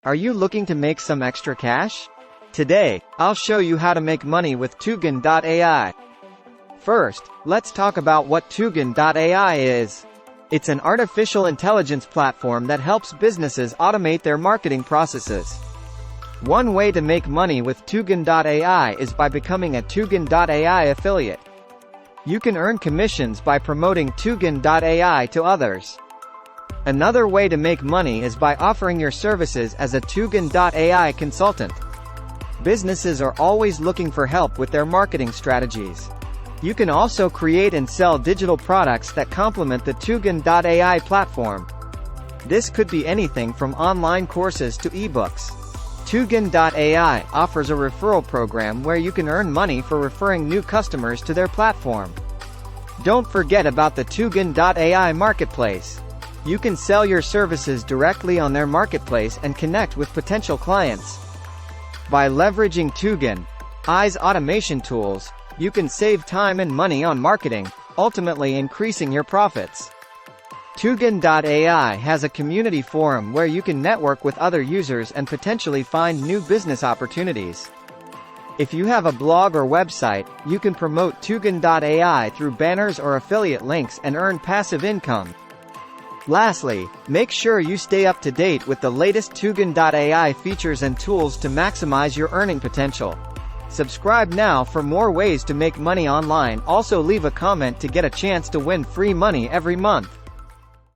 Are you looking to make some extra cash? Today, I'll show you how to make money with Tugan.ai. First, let's talk about what Tugan.ai is. It's an artificial intelligence platform that helps businesses automate their marketing processes. One way to make money with Tugan.ai is by becoming a Tugan.ai affiliate. You can earn commissions by promoting Tugan.ai to others. Another way to make money is by offering your services as a Tugan.ai consultant. Businesses are always looking for help with their marketing strategies. You can also create and sell digital products that complement the Tugan.ai platform. This could be anything from online courses to ebooks. Tugan.ai offers a referral program where you can earn money for referring new customers to their platform. Don't forget about the Tugan.ai marketplace. You can sell your services directly on their marketplace and connect with potential clients. By leveraging Tugan.ai's automation tools, you can save time and money on marketing, ultimately increasing your profits. Tugan.ai has a community forum where you can network with other users and potentially find new business opportunities. If you have a blog or website, you can promote Tugan.ai through banners or affiliate links and earn passive income. Lastly, make sure you stay up to date with the latest Tugan.ai features and tools to maximize your earning potential. Subscribe now for more ways to make money online. Also leave a comment to get a chance to win free money every month.